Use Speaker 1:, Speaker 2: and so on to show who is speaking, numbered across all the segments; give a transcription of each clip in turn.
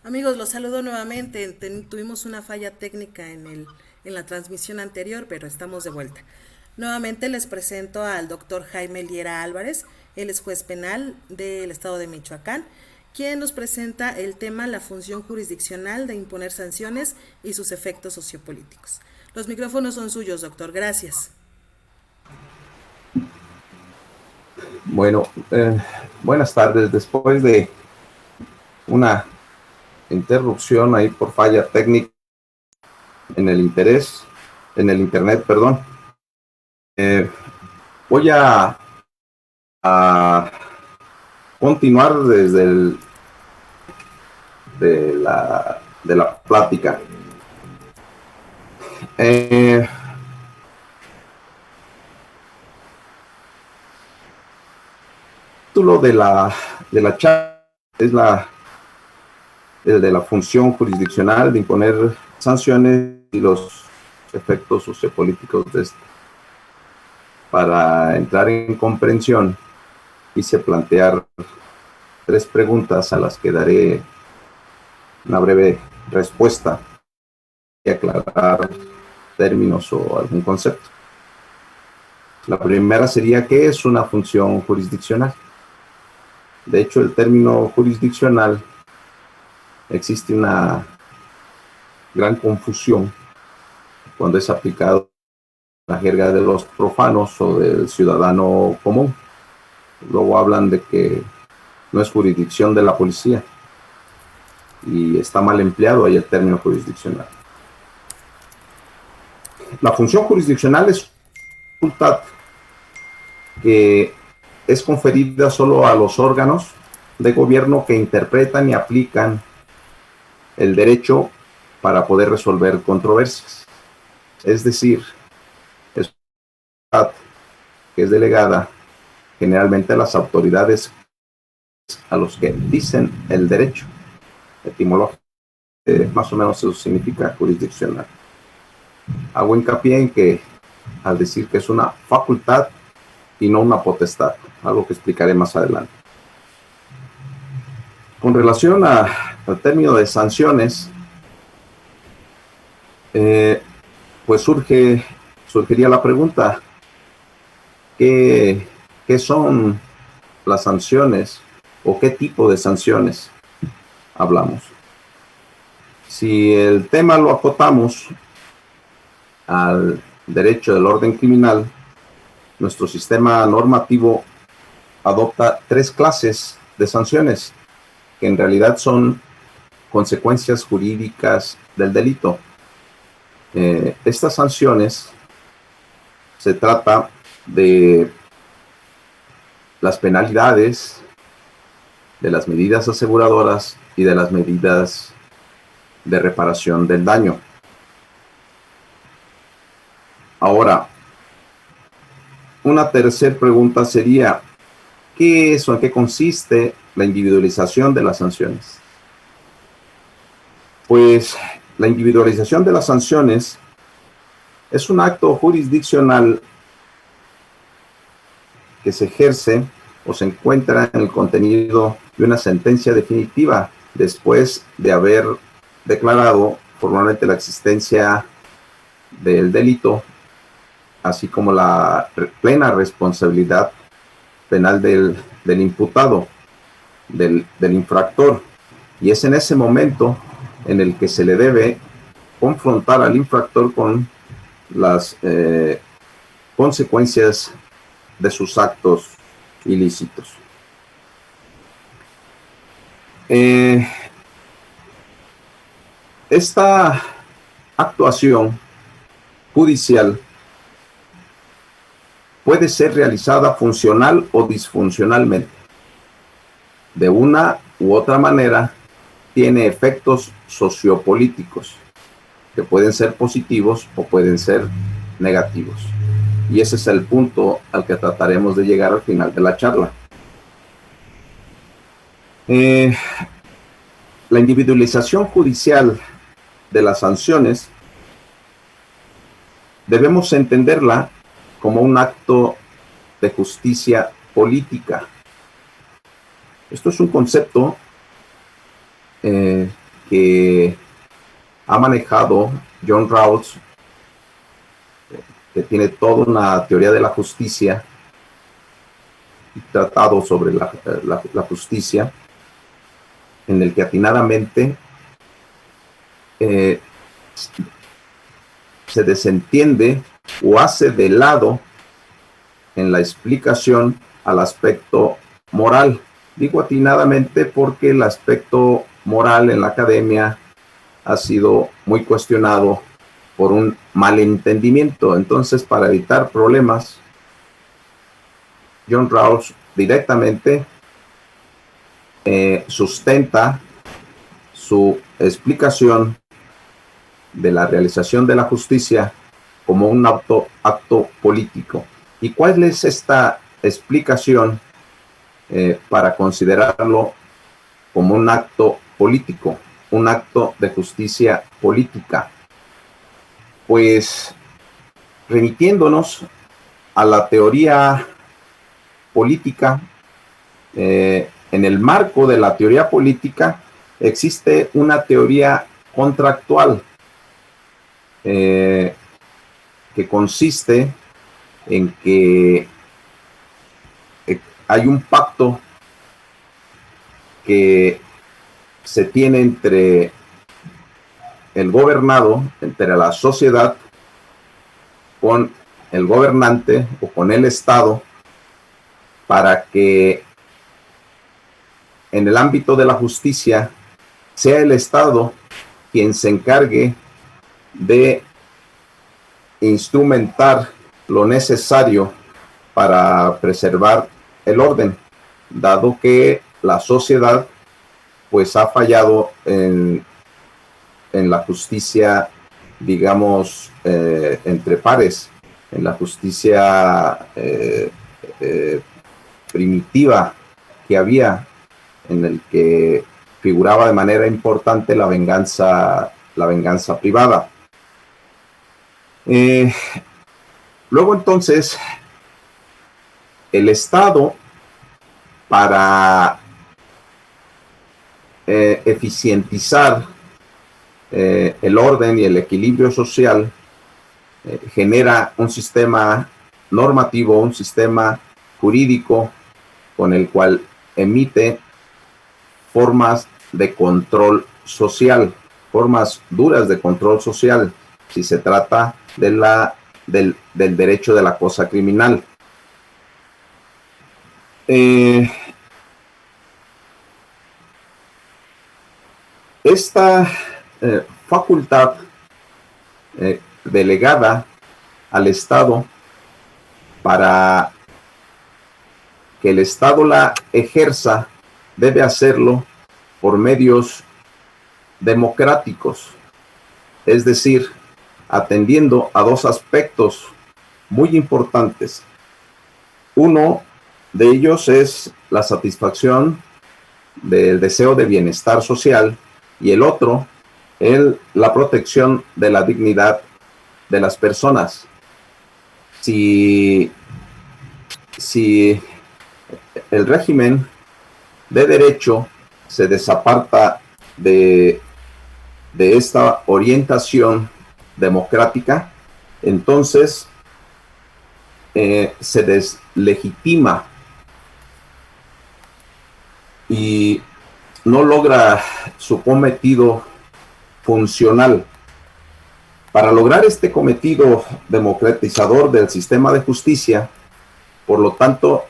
Speaker 1: Amigos, los saludo nuevamente. Tuvimos una falla técnica en la transmisión anterior, pero estamos de vuelta. Nuevamente les presento al doctor Jaime Liera Álvarez. Él es juez penal del estado de Michoacán, quien nos presenta el tema la función jurisdiccional de imponer sanciones y sus efectos sociopolíticos. Los micrófonos son suyos, doctor. Gracias.
Speaker 2: Bueno, buenas tardes. Después de una interrupción ahí por falla técnica en el internet, perdón, eh, voy a continuar desde de la plática. El título de la charla es el de la función jurisdiccional de imponer sanciones y los efectos sociopolíticos de esto. Para entrar en comprensión, quise plantear 3 preguntas a las que daré una breve respuesta y aclarar términos o algún concepto. La primera sería: ¿qué es una función jurisdiccional? De hecho, el término jurisdiccional, existe una gran confusión cuando es aplicado a la jerga de los profanos o del ciudadano común. Luego hablan de que no es jurisdicción de la policía y está mal empleado ahí el término jurisdiccional. La función jurisdiccional es una facultad que es conferida solo a los órganos de gobierno que interpretan y aplican el derecho para poder resolver controversias. Es decir, es una facultad que es delegada generalmente a las autoridades a los que dicen el derecho. Etimológicamente, más o menos eso significa jurisdiccional. Hago hincapié en que al decir que es una facultad y no una potestad, algo que explicaré más adelante. Con relación al término de sanciones, pues surgiría la pregunta: ¿qué son las sanciones o qué tipo de sanciones hablamos? Si el tema lo acotamos al derecho del orden criminal, nuestro sistema normativo adopta 3 clases de sanciones, que en realidad son consecuencias jurídicas del delito. Estas sanciones, se trata de las penalidades, de las medidas aseguradoras y de las medidas de reparación del daño. Ahora, una tercera pregunta sería: ¿qué es o en qué consiste la individualización de las sanciones? Pues la individualización de las sanciones es un acto jurisdiccional que se ejerce o se encuentra en el contenido de una sentencia definitiva después de haber declarado formalmente la existencia del delito, así como la plena responsabilidad penal del imputado, del infractor. Y es en ese momento en el que se le debe confrontar al infractor con las consecuencias de sus actos ilícitos. Esta actuación judicial puede ser realizada funcional o disfuncionalmente. De una u otra manera, tiene efectos sociopolíticos que pueden ser positivos o pueden ser negativos. Y ese es el punto al que trataremos de llegar al final de la charla. La individualización judicial de las sanciones debemos entenderla como un acto de justicia política. Esto es un concepto que ha manejado John Rawls, que tiene toda una teoría de la justicia, tratado sobre la justicia, en el que atinadamente se desentiende o hace de lado en la explicación al aspecto moral. Digo atinadamente porque el aspecto moral en la academia ha sido muy cuestionado por un malentendimiento. Entonces, para evitar problemas, John Rawls directamente sustenta su explicación de la realización de la justicia como un acto político. ¿Y cuál es esta explicación para considerarlo como un acto político, un acto de justicia política? Pues remitiéndonos a la teoría política, en el marco de la teoría política existe una teoría contractual que consiste en que hay un pacto que se tiene entre el gobernado, entre la sociedad, con el gobernante o con el Estado, para que en el ámbito de la justicia sea el Estado quien se encargue de instrumentar lo necesario para preservar el orden, dado que la sociedad pues ha fallado en la justicia, digamos, entre pares, en la justicia primitiva que había, en el que figuraba de manera importante la venganza privada. Luego entonces, el Estado, para eficientizar el orden y el equilibrio social, genera un sistema normativo, un sistema jurídico con el cual emite formas de control social, formas duras de control social, si se trata del derecho de la cosa criminal. Esta facultad delegada al Estado para que el Estado la ejerza, debe hacerlo por medios democráticos, es decir, atendiendo a dos aspectos muy importantes. Uno de ellos es la satisfacción del deseo de bienestar social y el otro, la protección de la dignidad de las personas. Si el régimen de derecho se desaparta de esta orientación democrática, entonces se deslegitima y no logra su cometido funcional. Para lograr este cometido democratizador del sistema de justicia, por lo tanto,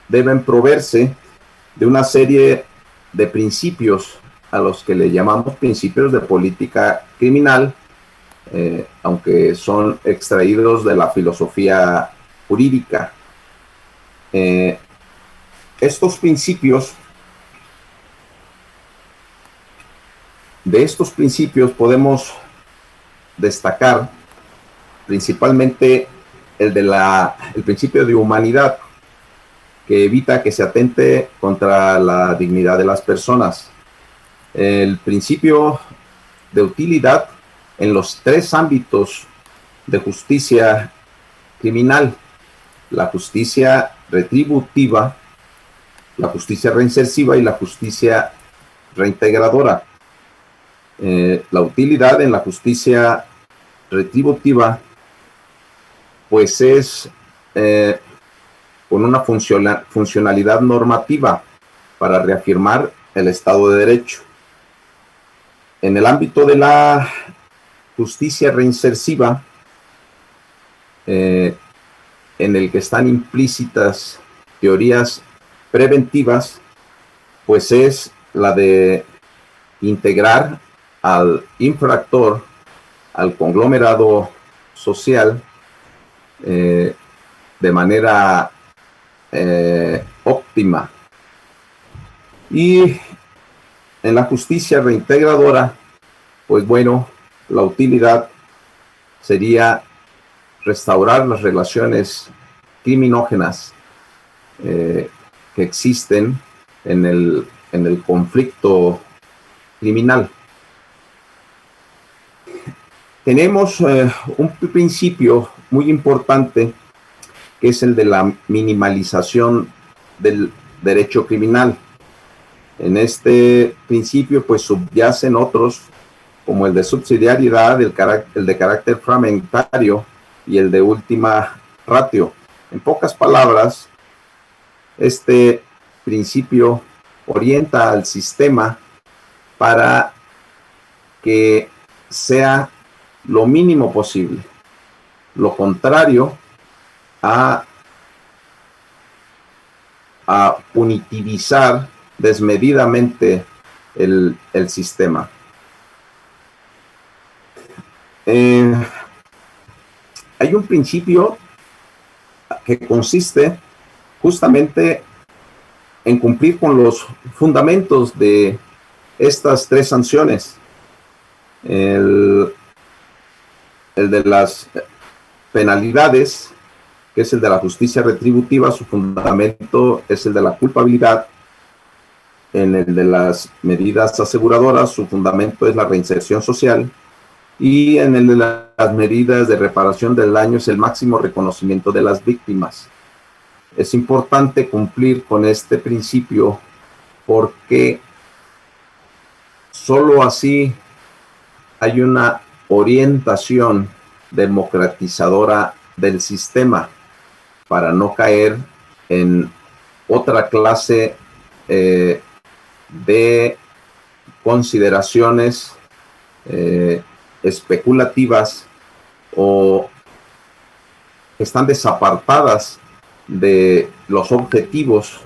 Speaker 2: deben proveerse de una serie de principios a los que le llamamos principios de política criminal, aunque son extraídos de la filosofía jurídica. Estos principios podemos destacar principalmente el principio de humanidad, que evita que se atente contra la dignidad de las personas. El principio de utilidad en los tres ámbitos de justicia criminal: la justicia retributiva, la justicia reinsertiva y la justicia reintegradora. La utilidad en la justicia retributiva pues es con una funcionalidad normativa para reafirmar el Estado de Derecho. En el ámbito de la justicia reinsersiva, en el que están implícitas teorías preventivas, pues es la de integrar al infractor al conglomerado social de manera óptima. Y en la justicia reintegradora, pues bueno, la utilidad sería restaurar las relaciones criminógenas que existen en el conflicto criminal. Tenemos un principio muy importante que es el de la minimalización del derecho criminal. En este principio pues subyacen otros como el de subsidiariedad, el de carácter fragmentario y el de última ratio. En pocas palabras, este principio orienta al sistema para que sea lo mínimo posible, lo contrario a punitivizar desmedidamente el sistema. Hay un principio que consiste justamente en cumplir con los fundamentos de estas tres sanciones. El de las penalidades, que es el de la justicia retributiva, su fundamento es el de la culpabilidad. En el de las medidas aseguradoras, su fundamento es la reinserción social. Y en el de las medidas de reparación del daño es el máximo reconocimiento de las víctimas. Es importante cumplir con este principio porque solo así hay una orientación democratizadora del sistema para no caer en otra clase de consideraciones especulativas o que están desapartadas de los objetivos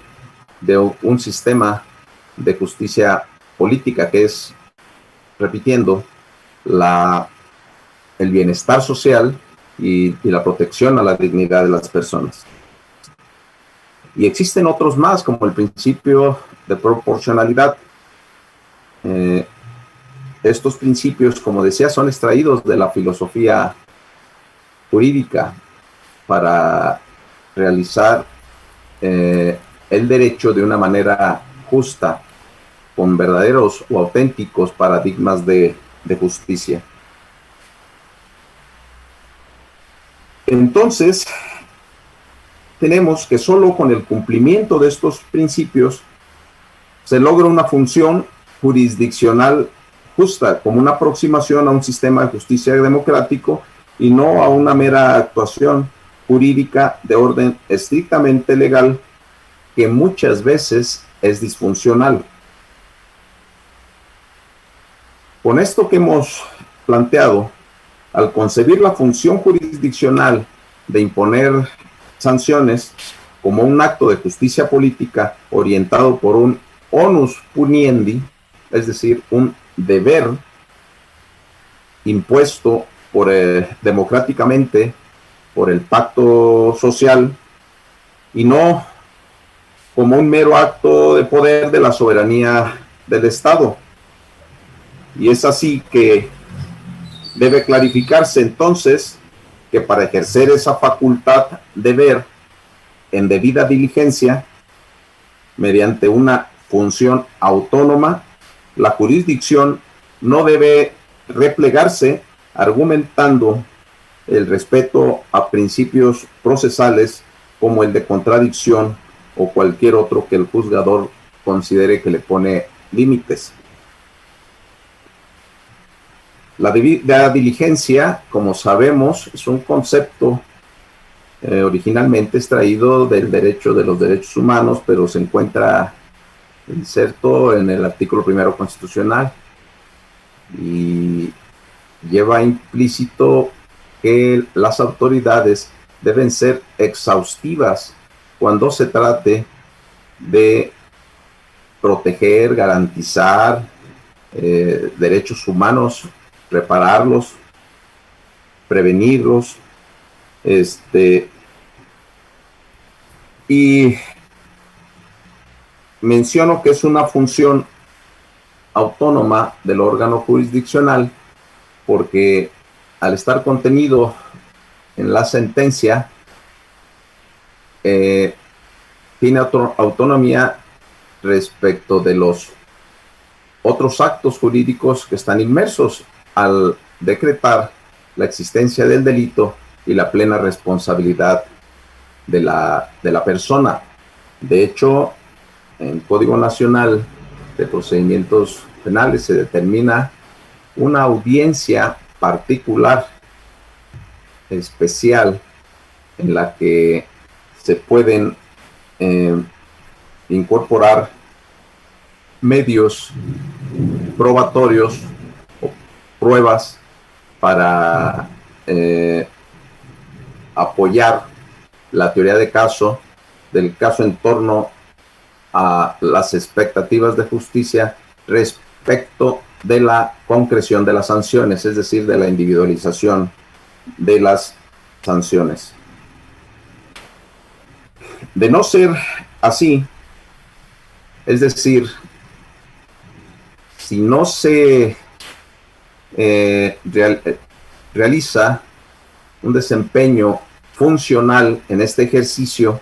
Speaker 2: de un sistema de justicia política que es, repitiendo, el bienestar social y la protección a la dignidad de las personas. Y existen otros más, como el principio de proporcionalidad. Estos principios, como decía, son extraídos de la filosofía jurídica para realizar el derecho de una manera justa, con verdaderos o auténticos paradigmas de justicia. Entonces, tenemos que solo con el cumplimiento de estos principios se logra una función jurisdiccional justa, como una aproximación a un sistema de justicia democrático y no a una mera actuación jurídica de orden estrictamente legal que muchas veces es disfuncional. Con esto que hemos planteado, al concebir la función jurisdiccional de imponer sanciones como un acto de justicia política orientado por un onus puniendi, es decir, un deber impuesto democráticamente por el pacto social y no como un mero acto de poder de la soberanía del Estado. Y es así que debe clarificarse entonces que para ejercer esa facultad de ver en debida diligencia, mediante una función autónoma, la jurisdicción no debe replegarse argumentando el respeto a principios procesales como el de contradicción o cualquier otro que el juzgador considere que le pone límites. La diligencia, como sabemos, es un concepto originalmente extraído del derecho de los derechos humanos, pero se encuentra inserto en el artículo primero constitucional y lleva implícito que las autoridades deben ser exhaustivas cuando se trate de proteger, garantizar derechos humanos, repararlos, prevenirlos, y menciono que es una función autónoma del órgano jurisdiccional porque al estar contenido en la sentencia tiene autonomía respecto de los otros actos jurídicos que están inmersos al decretar la existencia del delito y la plena responsabilidad de la persona. De hecho, en Código Nacional de Procedimientos Penales se determina una audiencia particular, especial, en la que se pueden incorporar medios probatorios o pruebas para apoyar la teoría de caso, del caso en torno a las expectativas de justicia respecto de la concreción de las sanciones, es decir, de la individualización de las sanciones. De no ser así, es decir, si no se realiza un desempeño funcional en este ejercicio,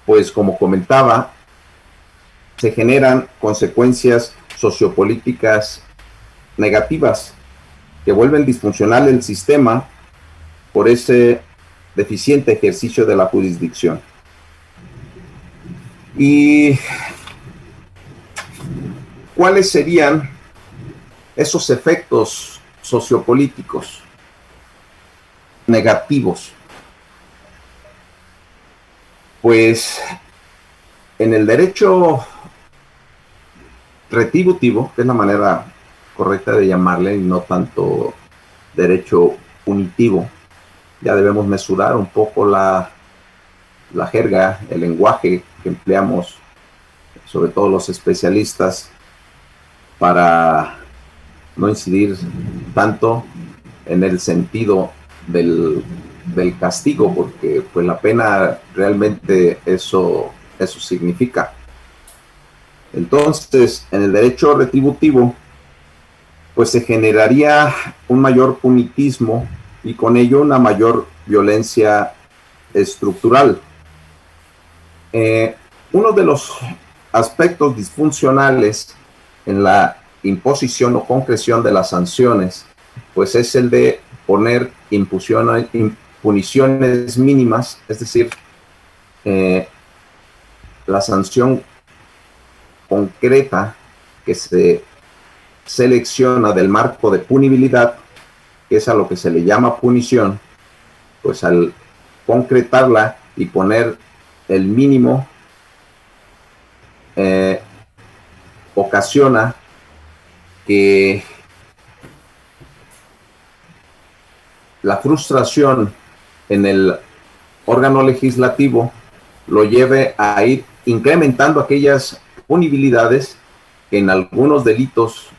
Speaker 2: pues como comentaba, se generan consecuencias sociopolíticas negativas que vuelven disfuncional el sistema por ese deficiente ejercicio de la jurisdicción. ¿Y cuáles serían esos efectos sociopolíticos negativos? Pues en el derecho retributivo, que es la manera correcta de llamarle, y no tanto derecho punitivo, ya debemos mesurar un poco la jerga, el lenguaje que empleamos, sobre todo los especialistas, para no incidir tanto en el sentido del castigo, porque pues la pena realmente eso significa. Entonces, en el derecho retributivo, pues se generaría un mayor punitismo y con ello una mayor violencia estructural. Uno de los aspectos disfuncionales en la imposición o concreción de las sanciones, pues es el de poner puniciones mínimas, es decir, la sanción concreta que se selecciona del marco de punibilidad, que es a lo que se le llama punición, pues al concretarla y poner el mínimo, ocasiona que la frustración en el órgano legislativo lo lleve a ir incrementando aquellas punibilidades que en algunos delitos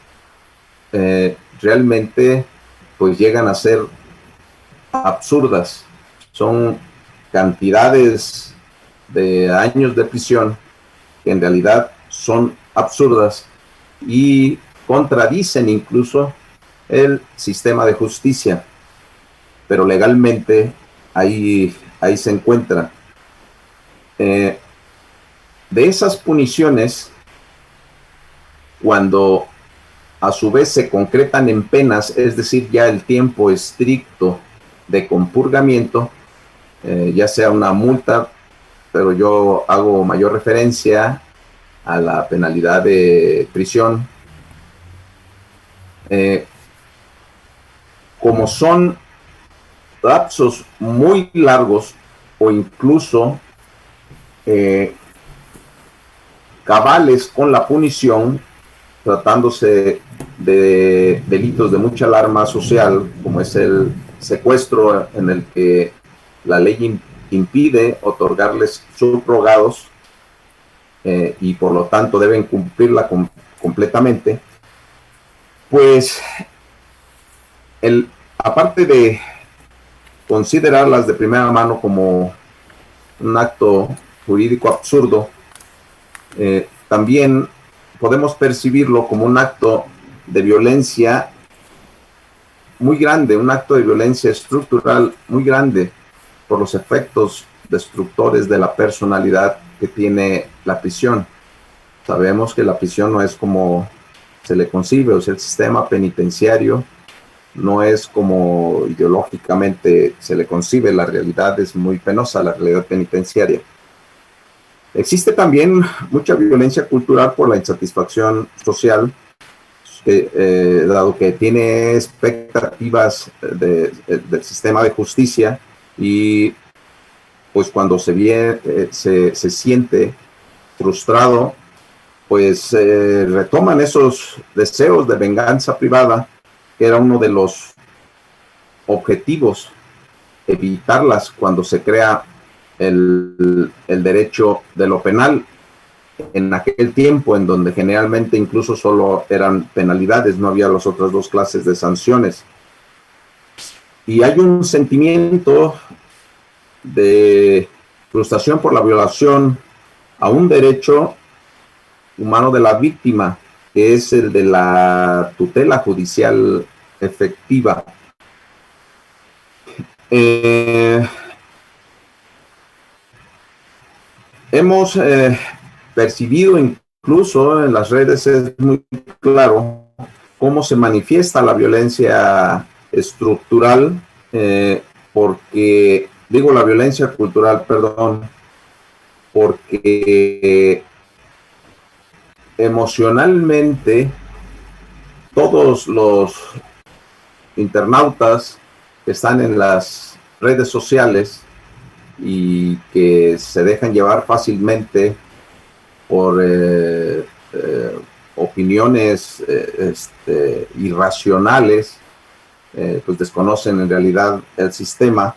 Speaker 2: realmente pues llegan a ser absurdas. Son cantidades de años de prisión que en realidad son absurdas y contradicen incluso el sistema de justicia, pero legalmente ahí se encuentra. De esas puniciones, cuando a su vez se concretan en penas, es decir, ya el tiempo estricto de compurgamiento, ya sea una multa, pero yo hago mayor referencia a la penalidad de prisión, como son lapsos muy largos o incluso cabales con la punición, tratándose de delitos de mucha alarma social, como es el secuestro, en el que la ley impide otorgarles subrogados y por lo tanto deben cumplirla completamente, pues aparte de considerarlas de primera mano como un acto jurídico absurdo, también podemos percibirlo como un acto de violencia muy grande, un acto de violencia estructural muy grande por los efectos destructores de la personalidad que tiene la prisión. Sabemos que la prisión no es como se le concibe, o sea, el sistema penitenciario no es como ideológicamente se le concibe, la realidad es muy penosa, la realidad penitenciaria. Existe también mucha violencia cultural por la insatisfacción social, dado que tiene expectativas del sistema de justicia y pues cuando se siente frustrado, pues retoman esos deseos de venganza privada, que era uno de los objetivos, evitarlas cuando se crea el derecho de lo penal en aquel tiempo, en donde generalmente incluso solo eran penalidades, no había las otras dos clases de sanciones. Y hay un sentimiento de frustración por la violación a un derecho humano de la víctima, que es el de la tutela judicial efectiva. Hemos percibido incluso en las redes, es muy claro cómo se manifiesta la violencia estructural, porque, digo la violencia cultural, perdón, porque emocionalmente todos los internautas que están en las redes sociales y que se dejan llevar fácilmente por opiniones irracionales, pues desconocen en realidad el sistema.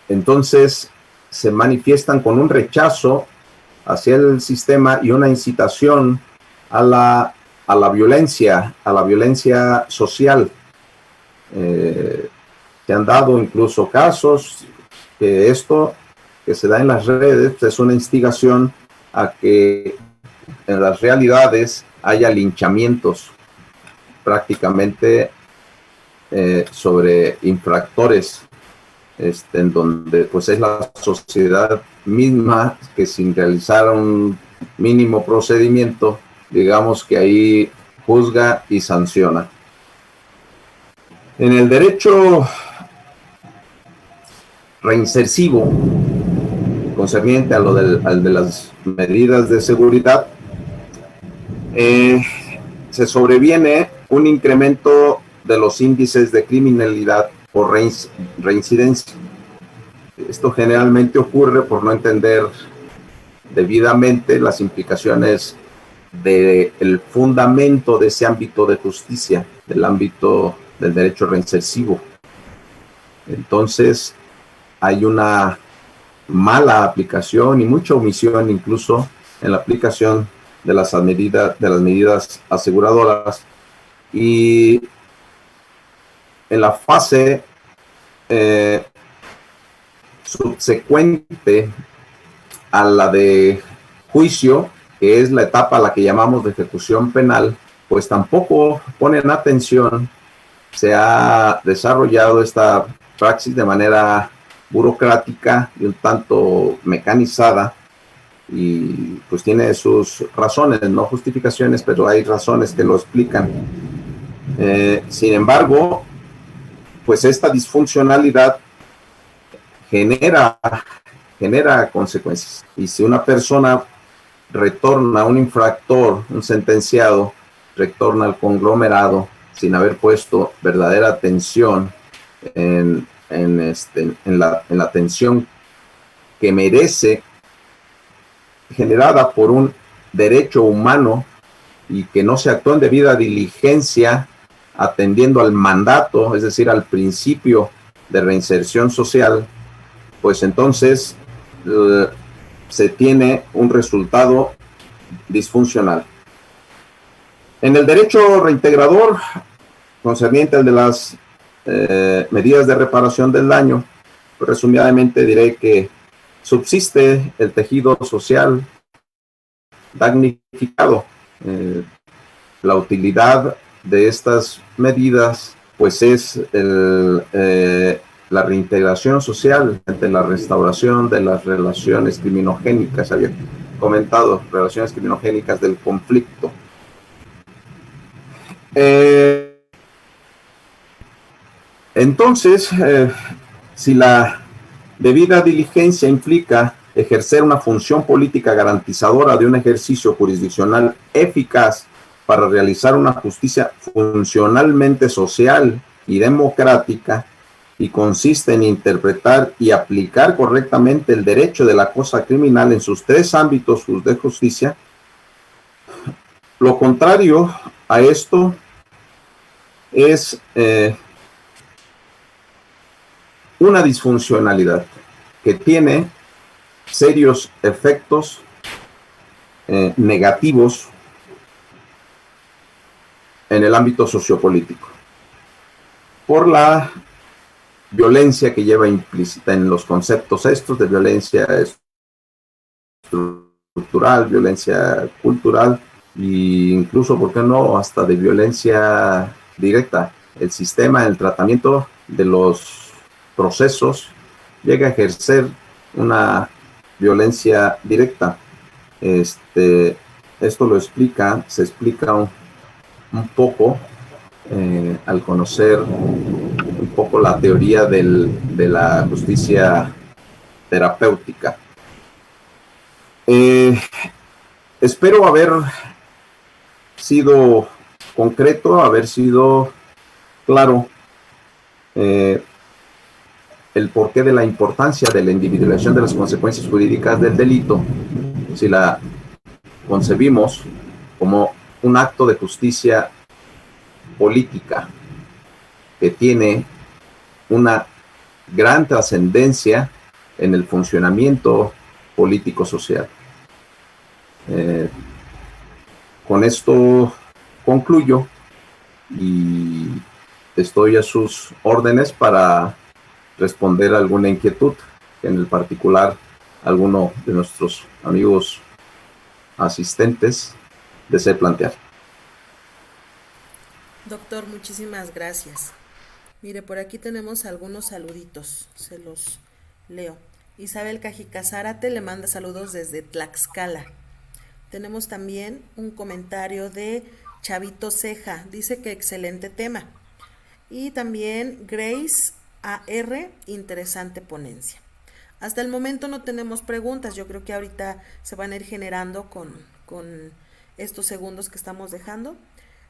Speaker 2: Entonces se manifiestan con un rechazo hacia el sistema y una incitación a la violencia social. Se han dado incluso casos que esto que se da en las redes es una instigación a que en las realidades haya linchamientos prácticamente sobre infractores, en donde pues es la sociedad misma que sin realizar un mínimo procedimiento, digamos que ahí juzga y sanciona. En el derecho reinsersivo, concerniente a lo al de las medidas de seguridad, se sobreviene un incremento de los índices de criminalidad por reincidencia. Esto generalmente ocurre por no entender debidamente las implicaciones del fundamento de ese ámbito de justicia, del ámbito del derecho reinsersivo. Entonces, hay una mala aplicación y mucha omisión incluso en la aplicación de las medidas aseguradoras, y en la fase subsecuente a la de juicio, que es la etapa a la que llamamos de ejecución penal, pues tampoco ponen atención. Se ha desarrollado esta praxis de manera burocrática y un tanto mecanizada, y pues tiene sus razones, no justificaciones, pero hay razones que lo explican. Sin embargo, pues esta disfuncionalidad genera consecuencias. Y si una persona retorna, un infractor, un sentenciado, retorna al conglomerado, sin haber puesto verdadera atención en la atención que merece, generada por un derecho humano, y que no se actuó en debida diligencia atendiendo al mandato, es decir, al principio de reinserción social, pues entonces se tiene un resultado disfuncional. En el derecho reintegrador, concerniente al de las medidas de reparación del daño, pues resumidamente diré que subsiste el tejido social damnificado. La utilidad de estas medidas pues es la reintegración social ante la restauración de las relaciones criminogénicas, había comentado, relaciones criminogénicas del conflicto. Entonces, si la debida diligencia implica ejercer una función política garantizadora de un ejercicio jurisdiccional eficaz para realizar una justicia funcionalmente social y democrática, y consiste en interpretar y aplicar correctamente el derecho de la cosa criminal en sus tres ámbitos de justicia, lo contrario a esto es una disfuncionalidad que tiene serios efectos negativos en el ámbito sociopolítico, por la violencia que lleva implícita en los conceptos estos de violencia estructural, violencia cultural e incluso, ¿por qué no?, hasta de violencia directa. El sistema, el tratamiento de los procesos llega a ejercer una violencia directa. Esto se explica un poco al conocer un poco la teoría de la justicia terapéutica. Espero haber sido concreto, haber sido claro el porqué de la importancia de la individualización de las consecuencias jurídicas del delito, si la concebimos como un acto de justicia política que tiene una gran trascendencia en el funcionamiento político-social. Con esto concluyo y estoy a sus órdenes para responder alguna inquietud que en el particular alguno de nuestros amigos asistentes desee plantear.
Speaker 1: Doctor, muchísimas gracias. Mire, por aquí tenemos algunos saluditos, se los leo. Isabel Cajica Zárate le manda saludos desde Tlaxcala. Tenemos también un comentario de Chavito Ceja, dice que excelente tema. Y también Grace AR, interesante ponencia. Hasta el momento no tenemos preguntas, yo creo que ahorita se van a ir generando con estos segundos que estamos dejando.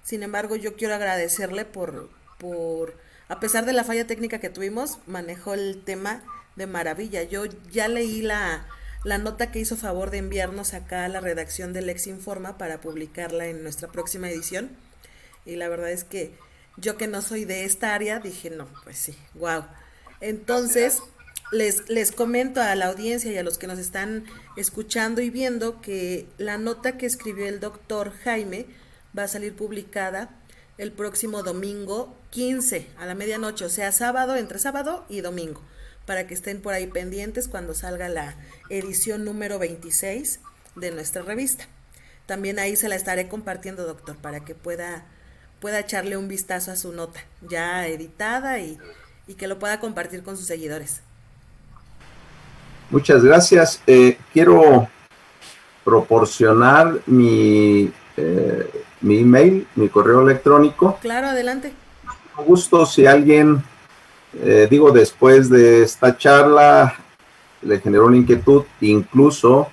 Speaker 1: Sin embargo, yo quiero agradecerle por a pesar de la falla técnica que tuvimos, manejó el tema de maravilla. Yo ya leí la nota que hizo favor de enviarnos acá a la redacción del Lex Informa para publicarla en nuestra próxima edición. Y la verdad es que yo, que no soy de esta área, dije, no, pues sí, wow. Entonces, les comento a la audiencia y a los que nos están escuchando y viendo que la nota que escribió el doctor Jaime va a salir publicada el próximo domingo 15 a la medianoche, o sea, sábado, entre sábado y domingo, para que estén por ahí pendientes cuando salga la edición número 26 de nuestra revista. También ahí se la estaré compartiendo, doctor, para que pueda echarle un vistazo a su nota ya editada y que lo pueda compartir con sus seguidores.
Speaker 2: Muchas gracias. Quiero proporcionar mi email, mi correo electrónico.
Speaker 1: Claro, adelante.
Speaker 2: Con gusto, si alguien, después de esta charla le generó una inquietud, incluso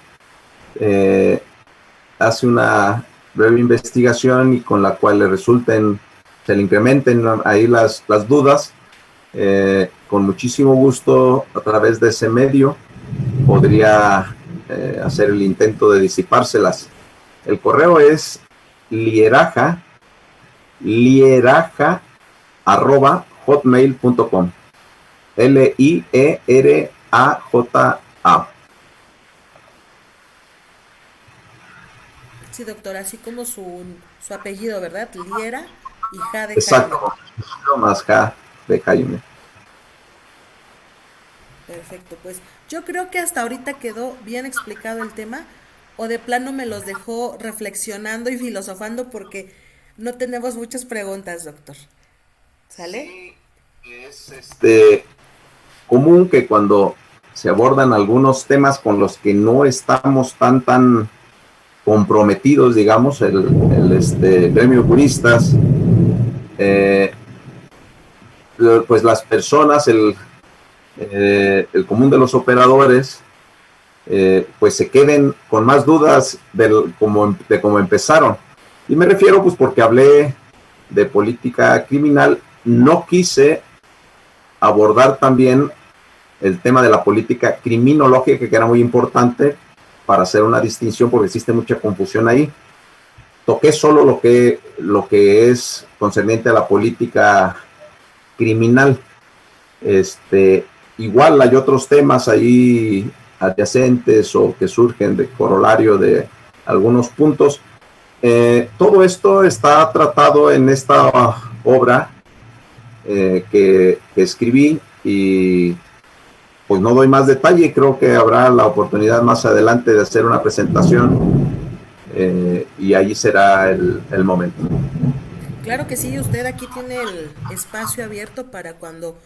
Speaker 2: hace una breve investigación y con la cual le resulten se le incrementen ahí las dudas, con muchísimo gusto a través de ese medio podría hacer el intento de disipárselas. El correo es lieraja@hotmail.com. Lieraja.
Speaker 1: Sí, doctor, así como su apellido, ¿verdad? Liera y Ja de Jaime.
Speaker 2: Exacto. Más ja de Jaime.
Speaker 1: Perfecto, pues yo creo que hasta ahorita quedó bien explicado el tema, o de plano me los dejó reflexionando y filosofando porque no tenemos muchas preguntas, doctor. ¿Sale?
Speaker 2: Sí, es común que cuando se abordan algunos temas con los que no estamos tan comprometidos, digamos, el gremio de juristas, eh, pues las personas, el común de los operadores, pues se queden con más dudas de cómo empezaron. Y me refiero pues porque hablé de política criminal, no quise abordar también el tema de la política criminológica, que era muy importante para hacer una distinción porque existe mucha confusión ahí. Toqué solo lo que es concerniente a la política criminal. Igual hay otros temas ahí adyacentes o que surgen de corolario de algunos puntos. Todo esto está tratado en esta obra que escribí, y pues no doy más detalle. Creo que habrá la oportunidad más adelante de hacer una presentación, y allí será el momento.
Speaker 1: Claro que sí, usted aquí tiene el espacio abierto para cuando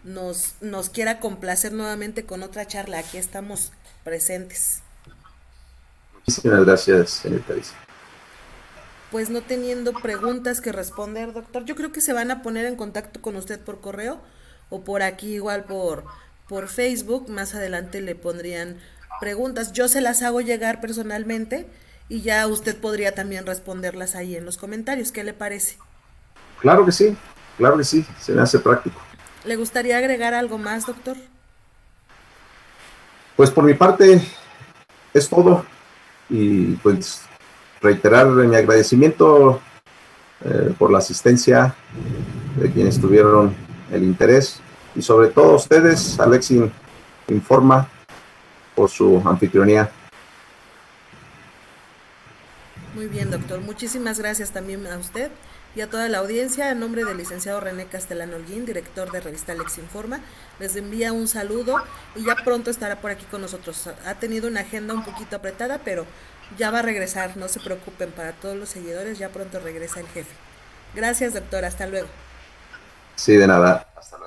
Speaker 1: nos quiera complacer nuevamente con otra charla. Aquí estamos presentes.
Speaker 2: Muchísimas gracias, señorita Lisa.
Speaker 1: Pues no teniendo preguntas que responder, doctor, yo creo que se van a poner en contacto con usted por correo o por aquí igual por Facebook. Más adelante le pondrían preguntas. Yo se las hago llegar personalmente y ya usted podría también responderlas ahí en los comentarios. ¿Qué le parece?
Speaker 2: Claro que sí, se me hace práctico.
Speaker 1: ¿Le gustaría agregar algo más, doctor?
Speaker 2: Pues por mi parte es todo, y pues reiterar mi agradecimiento por la asistencia de quienes tuvieron el interés, y sobre todo a ustedes, Alexin Informa, por su anfitrionía.
Speaker 1: Muy bien, doctor. Muchísimas gracias también a usted y a toda la audiencia. En nombre del licenciado René Castellano Holguín, director de revista Alex Informa, les envía un saludo y ya pronto estará por aquí con nosotros. Ha tenido una agenda un poquito apretada, pero ya va a regresar. No se preocupen, para todos los seguidores, ya pronto regresa el jefe. Gracias, doctor. Hasta luego.
Speaker 2: Sí, de nada. Hasta luego.